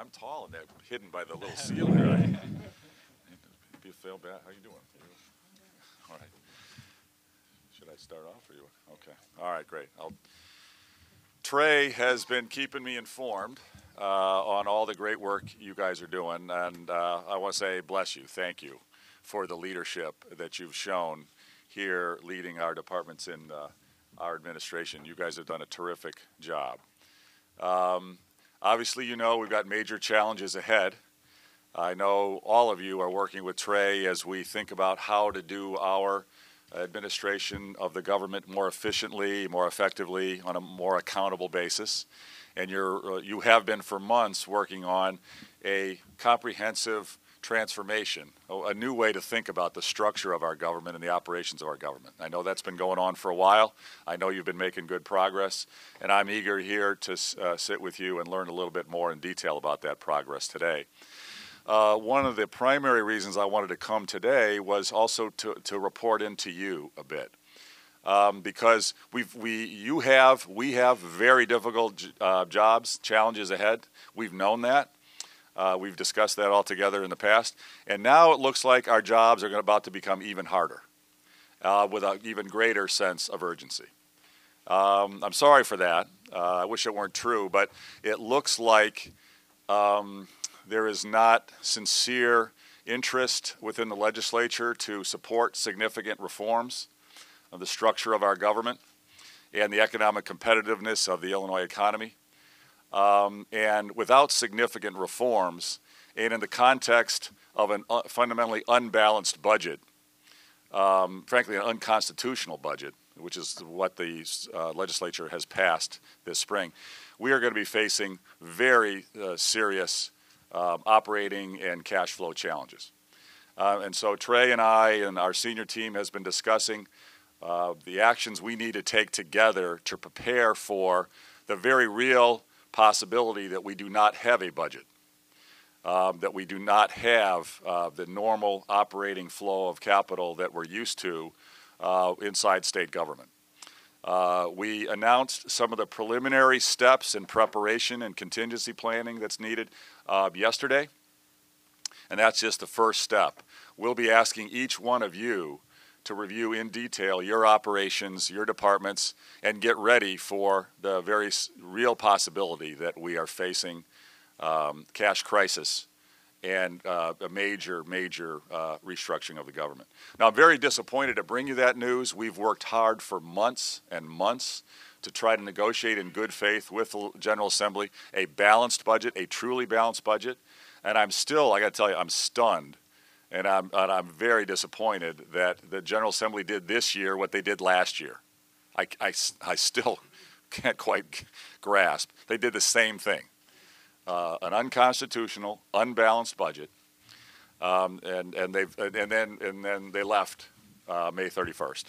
I'm tall and that hidden by the little seal here. If you feel bad, how you doing? All right. Should I start off or you? Okay. All right, great. Trey has been keeping me informed on all the great work you guys are doing, and I want to say bless you, thank you for the leadership that you've shown here leading our departments in our administration. You guys have done a terrific job. Obviously, you know, we've got major challenges ahead. I know all of you are working with Trey as we think about how to do our administration of the government more efficiently, more effectively, on a more accountable basis. And you have been for months working on a comprehensive transformation, a new way to think about the structure of our government and the operations of our government. I know that's been going on for a while. I know you've been making good progress, and I'm eager here to sit with you and learn a little bit more in detail about that progress today. One of the primary reasons I wanted to come today was also to report into you a bit. Because we have very difficult jobs, challenges ahead. We've known that. We've discussed that all together in the past. And now it looks like our jobs are about to become even harder with an even greater sense of urgency. I'm sorry for that. I wish it weren't true, but it looks like there is not sincere interest within the legislature to support significant reforms of the structure of our government and the economic competitiveness of the Illinois economy. And without significant reforms, and in the context of a fundamentally unbalanced budget, frankly an unconstitutional budget, which is what the legislature has passed this spring, we are going to be facing very serious operating and cash flow challenges. And so Trey and I and our senior team has been discussing the actions we need to take together to prepare for the very real possibility that we do not have a budget, that we do not have the normal operating flow of capital that we're used to inside state government. We announced some of the preliminary steps in preparation and contingency planning that's needed yesterday, and that's just the first step. We'll be asking each one of you to review in detail your operations, your departments, and get ready for the very real possibility that we are facing cash crisis and a major restructuring of the government. Now, I'm very disappointed to bring you that news. We've worked hard for months and months to try to negotiate in good faith with the General Assembly a balanced budget, a truly balanced budget, and I'm still, I got to tell you, I'm stunned. And I'm very disappointed that the General Assembly did this year what they did last year. I still can't quite grasp. They did the same thing. An unconstitutional, unbalanced budget, and then they left May 31st.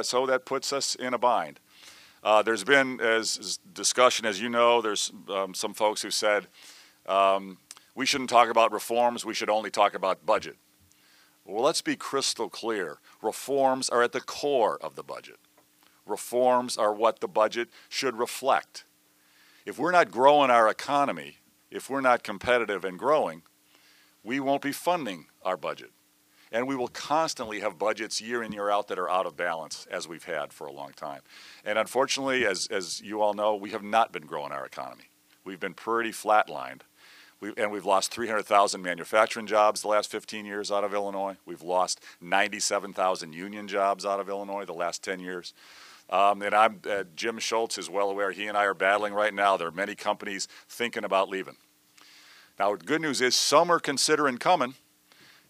So that puts us in a bind. There's been, as discussion, as you know, there's some folks who said, we shouldn't talk about reforms, we should only talk about budget. Well, let's be crystal clear. Reforms are at the core of the budget. Reforms are what the budget should reflect. If we're not growing our economy, if we're not competitive and growing, we won't be funding our budget. And we will constantly have budgets year in, year out that are out of balance, as we've had for a long time. And unfortunately, as you all know, we have not been growing our economy. We've been pretty flatlined. We've lost 300,000 manufacturing jobs the last 15 years out of Illinois. We've lost 97,000 union jobs out of Illinois the last 10 years. Jim Schultz is well aware. He and I are battling right now. There are many companies thinking about leaving. Now, the good news is some are considering coming,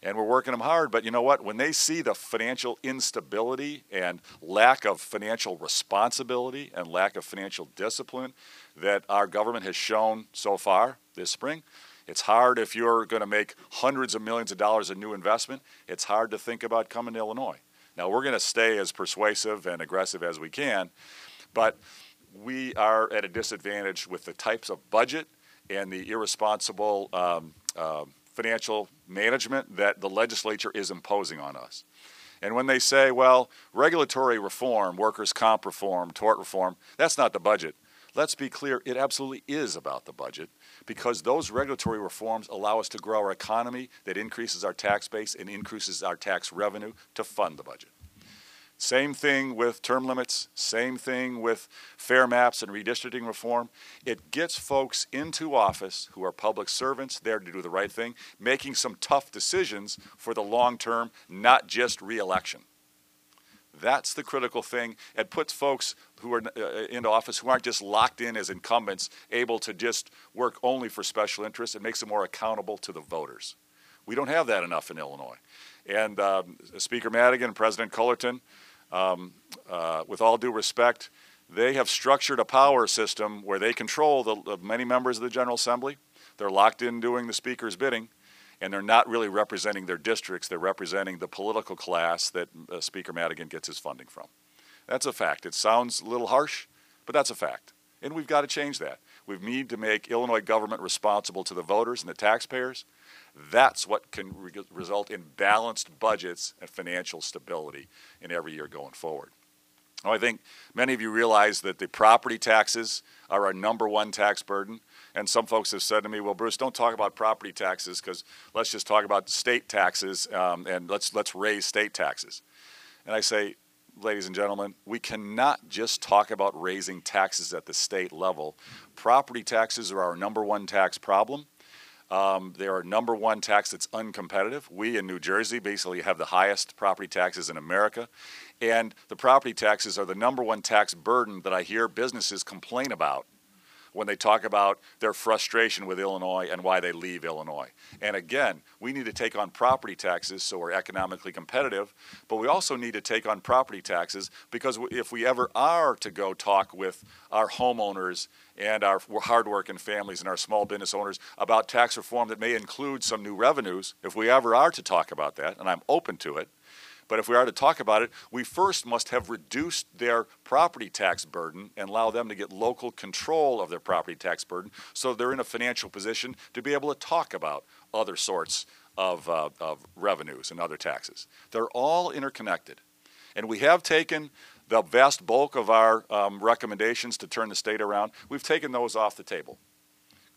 and we're working them hard. But you know what? When they see the financial instability and lack of financial responsibility and lack of financial discipline that our government has shown so far this spring, it's hard if you're going to make hundreds of millions of dollars in new investment. It's hard to think about coming to Illinois. Now, we're going to stay as persuasive and aggressive as we can, but we are at a disadvantage with the types of budget and the irresponsible financial management that the legislature is imposing on us. And when they say, well, regulatory reform, workers' comp reform, tort reform, that's not the budget. let's be clear, it absolutely is about the budget, because those regulatory reforms allow us to grow our economy that increases our tax base and increases our tax revenue to fund the budget. Same thing with term limits, same thing with fair maps and redistricting reform. It gets folks into office who are public servants there to do the right thing, making some tough decisions for the long term, not just re-election. That's the critical thing. It puts folks who are into office who aren't just locked in as incumbents, able to just work only for special interests. It makes them more accountable to the voters. We don't have that enough in Illinois. And Speaker Madigan and President Cullerton, with all due respect, they have structured a power system where they control the many members of the General Assembly. They're locked in doing the Speaker's bidding, and they're not really representing their districts. They're representing the political class that Speaker Madigan gets his funding from. That's a fact. It sounds a little harsh, but that's a fact. And we've got to change that. We need to make Illinois government responsible to the voters and the taxpayers. That's what can result in balanced budgets and financial stability in every year going forward. Now, I think many of you realize that the property taxes are our #1 tax burden. And some folks have said to me, well, Bruce, don't talk about property taxes, because let's just talk about state taxes, and let's raise state taxes. And I say, ladies and gentlemen, we cannot just talk about raising taxes at the state level. Property taxes are our #1 tax problem. They're our #1 tax that's uncompetitive. We in New Jersey basically have the highest property taxes in America. And the property taxes are the #1 tax burden that I hear businesses complain about when they talk about their frustration with Illinois and why they leave Illinois. And again, we need to take on property taxes so we're economically competitive, but we also need to take on property taxes because if we ever are to go talk with our homeowners and our hardworking families and our small business owners about tax reform that may include some new revenues, if we ever are to talk about that, and I'm open to it, but if we are to talk about it, we first must have reduced their property tax burden and allow them to get local control of their property tax burden so they're in a financial position to be able to talk about other sorts of revenues and other taxes. They're all interconnected. And we have taken the vast bulk of our recommendations to turn the state around. We've taken those off the table.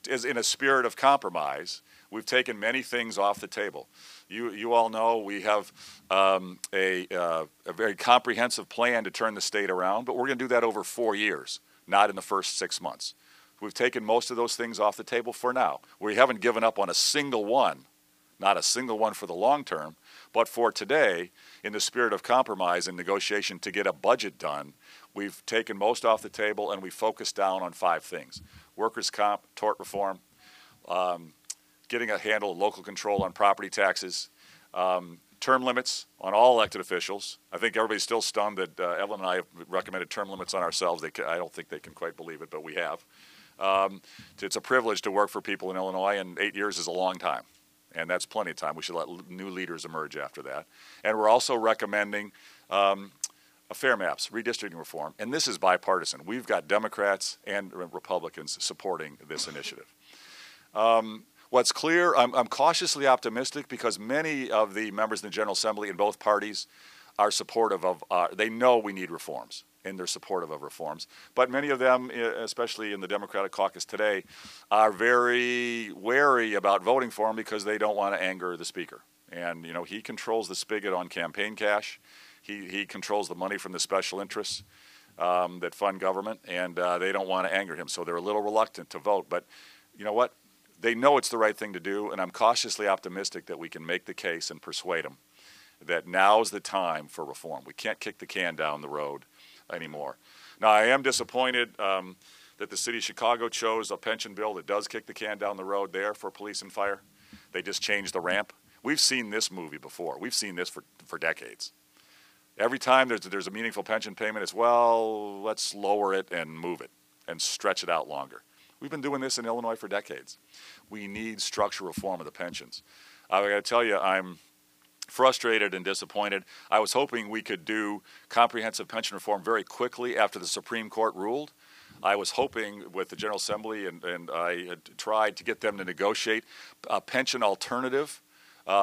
As in a spirit of compromise, we've taken many things off the table. You all know we have a very comprehensive plan to turn the state around, but we're going to do that over 4 years, not in the first 6 months. We've taken most of those things off the table for now. We haven't given up on a single one, not a single one for the long term, but for today, in the spirit of compromise and negotiation to get a budget done, we've taken most off the table and we focused down on 5 things: workers' comp, tort reform, getting a handle of local control on property taxes, term limits on all elected officials. I think everybody's still stunned that Evelyn and I have recommended term limits on ourselves. I don't think they can quite believe it, but we have. It's a privilege to work for people in Illinois, and 8 years is a long time, and that's plenty of time. We should let new leaders emerge after that. And we're also recommending a fair maps, redistricting reform, and this is bipartisan. We've got Democrats and Republicans supporting this initiative. What's clear, I'm cautiously optimistic because many of the members in the General Assembly in both parties are supportive of, they know we need reforms, and they're supportive of reforms. But many of them, especially in the Democratic caucus today, are very wary about voting for him because they don't want to anger the Speaker. And, you know, he controls the spigot on campaign cash. He controls the money from the special interests that fund government, and they don't want to anger him. So they're a little reluctant to vote. But you know what? They know it's the right thing to do, and I'm cautiously optimistic that we can make the case and persuade them that now's the time for reform. We can't kick the can down the road anymore. Now, I am disappointed that the city of Chicago chose a pension bill that does kick the can down the road there for police and fire. They just changed the ramp. We've seen this movie before. We've seen this for decades. Every time there's a meaningful pension payment, it's, well, let's lower it and move it and stretch it out longer. We've been doing this in Illinois for decades. We need structural reform of the pensions. I got to tell you, I'm frustrated and disappointed. I was hoping we could do comprehensive pension reform very quickly after the Supreme Court ruled. I was hoping with the General Assembly, and I had tried to get them to negotiate a pension alternative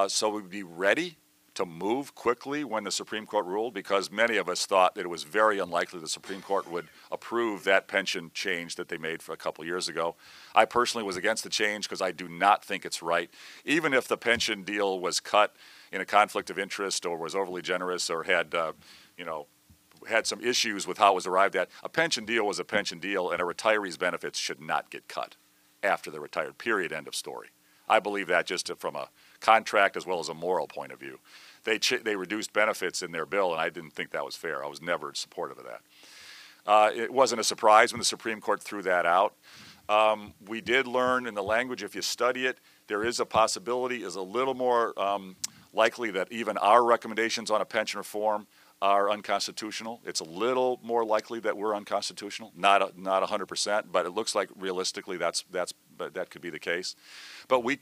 so we'd be ready to move quickly when the Supreme Court ruled, because many of us thought that it was very unlikely the Supreme Court would approve that pension change that they made for a couple years ago. I personally was against the change because I do not think it's right. Even if the pension deal was cut in a conflict of interest or was overly generous or had, had some issues with how it was arrived at, a pension deal was a pension deal, and a retiree's benefits should not get cut after they're retired, period, end of story. I believe that just from a contract as well as a moral point of view. They reduced benefits in their bill, and I didn't think that was fair. I was never supportive of that. It wasn't a surprise when the Supreme Court threw that out. We did learn in the language, if you study it, there is a possibility, is a little more likely that even our recommendations on a pension reform are unconstitutional. It's a little more likely that we're unconstitutional, not 100%, but it looks like realistically that could be the case. But we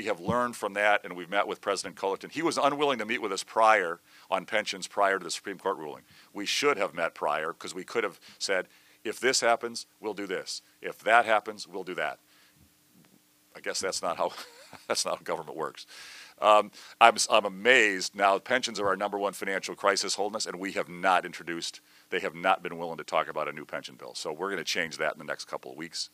have learned from that, and we've met with President Cullerton. He was unwilling to meet with us prior on pensions prior to the Supreme Court ruling. We should have met prior, because we could have said, if this happens, we'll do this. If that happens, we'll do that. I guess that's not how government works. I'm amazed now. Pensions are our #1 financial crisis holding us, and we have not introduced. They have not been willing to talk about a new pension bill. So we're going to change that in the next couple of weeks.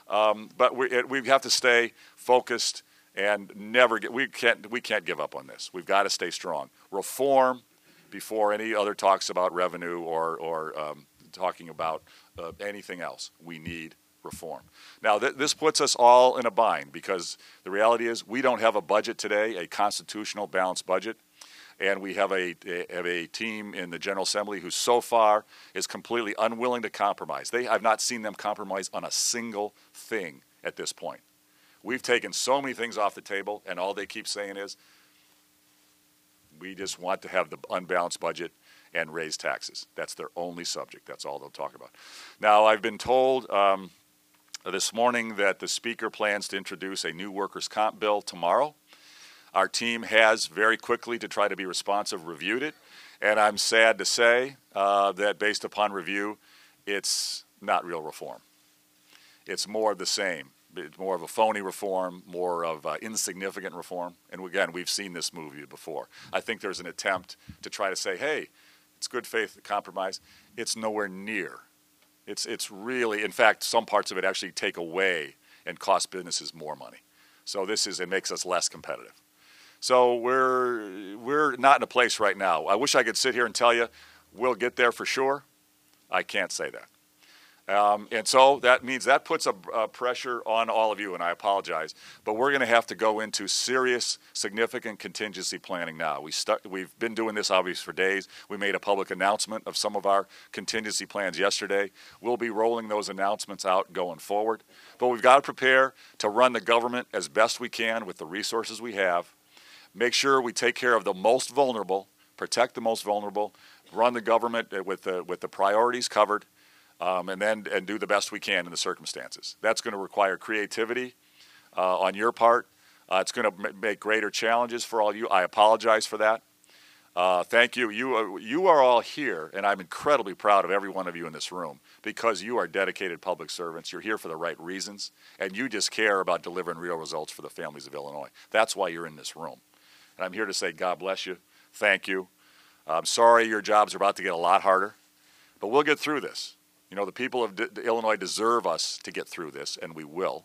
But we have to stay focused and we can't give up on this. We've got to stay strong. Reform before any other talks about revenue or talking about anything else. We need reform. Now, this puts us all in a bind, because the reality is we don't have a budget today, a constitutional balanced budget, and we have a team in the General Assembly who so far is completely unwilling to compromise. I've not seen them compromise on a single thing at this point. We've taken so many things off the table, and all they keep saying is, we just want to have the unbalanced budget and raise taxes. That's their only subject. That's all they'll talk about. Now, I've been told this morning that the Speaker plans to introduce a new workers' comp bill tomorrow. Our team has very quickly, to try to be responsive, reviewed it, and I'm sad to say that based upon review, it's not real reform. It's more of the same. It's more of a phony reform, more of insignificant reform, and again, we've seen this movie before. I think there's an attempt to try to say, hey, it's good faith compromise. It's nowhere near. It's really, in fact, some parts of it actually take away and cost businesses more money. So it makes us less competitive. So we're not in a place right now. I wish I could sit here and tell you we'll get there for sure. I can't say that. And so that means that puts a pressure on all of you, and I apologize. But we're going to have to go into serious, significant contingency planning now. We've been doing this, obviously, for days. We made a public announcement of some of our contingency plans yesterday. We'll be rolling those announcements out going forward. But we've got to prepare to run the government as best we can with the resources we have. Make sure we take care of the most vulnerable, protect the most vulnerable, run the government with the priorities covered, and do the best we can in the circumstances. That's going to require creativity on your part. It's going to make greater challenges for all you. I apologize for that. Thank you. You are all here, and I'm incredibly proud of every one of you in this room, because you are dedicated public servants. You're here for the right reasons, and you just care about delivering real results for the families of Illinois. That's why you're in this room. And I'm here to say God bless you. Thank you. I'm sorry your jobs are about to get a lot harder, but we'll get through this. You know, the people of Illinois deserve us to get through this, and we will.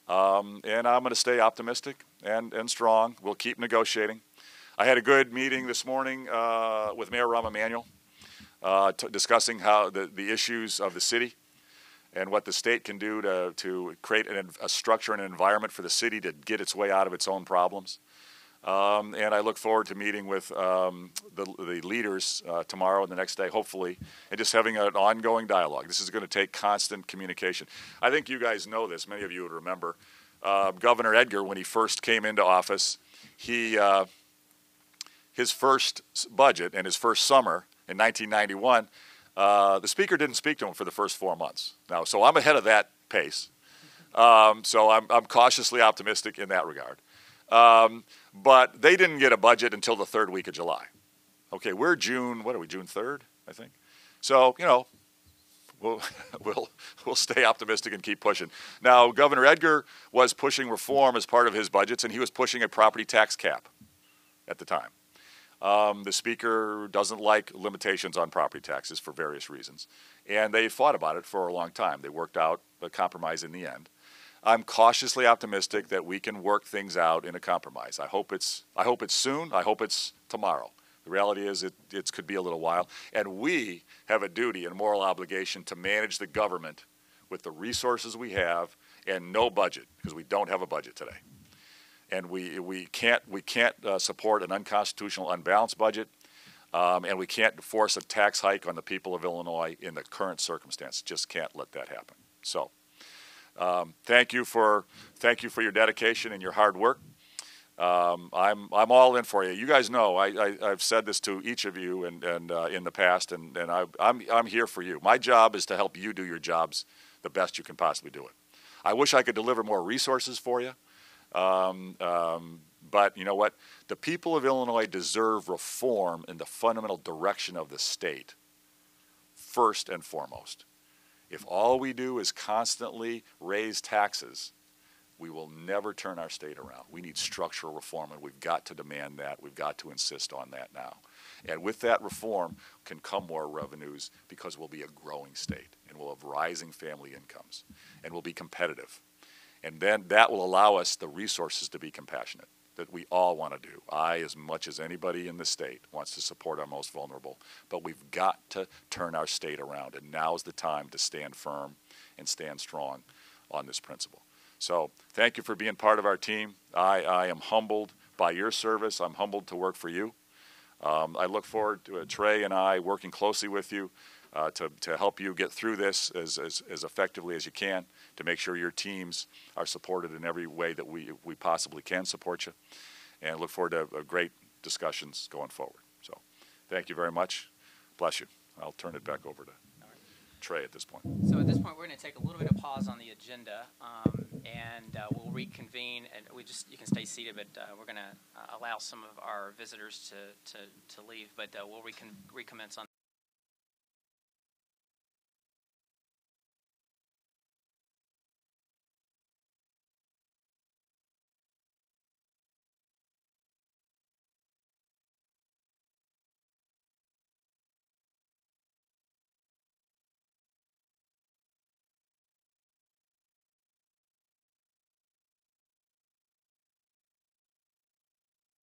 And I'm going to stay optimistic and strong. We'll keep negotiating. I had a good meeting this morning with Mayor Rahm Emanuel discussing how the issues of the city and what the state can do to create a structure and an environment for the city to get its way out of its own problems. And I look forward to meeting with the leaders tomorrow and the next day, hopefully, and just having an ongoing dialogue. This is going to take constant communication. I think you guys know this. Many of you would remember Governor Edgar, when he first came into office, his first budget and his first summer in 1991, the Speaker didn't speak to him for the first 4 months. Now, so I'm ahead of that pace. So I'm cautiously optimistic in that regard. But they didn't get a budget until the 3rd week of July. Okay, we're June, what are we, June 3rd, I think? So, you know, we'll stay optimistic and keep pushing. Now, Governor Edgar was pushing reform as part of his budgets, and he was pushing a property tax cap at the time. The Speaker doesn't like limitations on property taxes for various reasons. And they fought about it for a long time. They worked out a compromise in the end. I'm cautiously optimistic that we can work things out in a compromise. I hope it's soon. I hope it's tomorrow. The reality is it could be a little while. And we have a duty and moral obligation to manage the government with the resources we have and no budget, because we don't have a budget today. And we can't support an unconstitutional, unbalanced budget, and we can't force a tax hike on the people of Illinois in the current circumstance. Just can't let that happen. So, thank you for your dedication and your hard work. I'm all in for you. You guys know I've said this to each of you and in the past, and I'm here for you. My job is to help you do your jobs the best you can possibly do it. I wish I could deliver more resources for you. But you know what? The people of Illinois deserve reform in the fundamental direction of the state, first and foremost. If all we do is constantly raise taxes, we will never turn our state around. We need structural reform, and we've got to demand that. We've got to insist on that now. And with that reform can come more revenues, because we'll be a growing state, and we'll have rising family incomes, and we'll be competitive. And then that will allow us the resources to be compassionate, that we all want to do. I, as much as anybody in the state, wants to support our most vulnerable. But we've got to turn our state around, and now's the time to stand firm and stand strong on this principle. So thank you for being part of our team. I am humbled by your service. I'm humbled to work for you. I look forward to Trey and I working closely with you to help you get through this as effectively as you can, to make sure your teams are supported in every way that we possibly can support you. And I look forward to great discussions going forward. So thank you very much. Bless you. I'll turn it back over to Trey at this point. So at this point, we're going to take a little bit of pause on the agenda, and we'll reconvene. And you can stay seated, but we're going to allow some of our visitors to leave, but we'll recommence on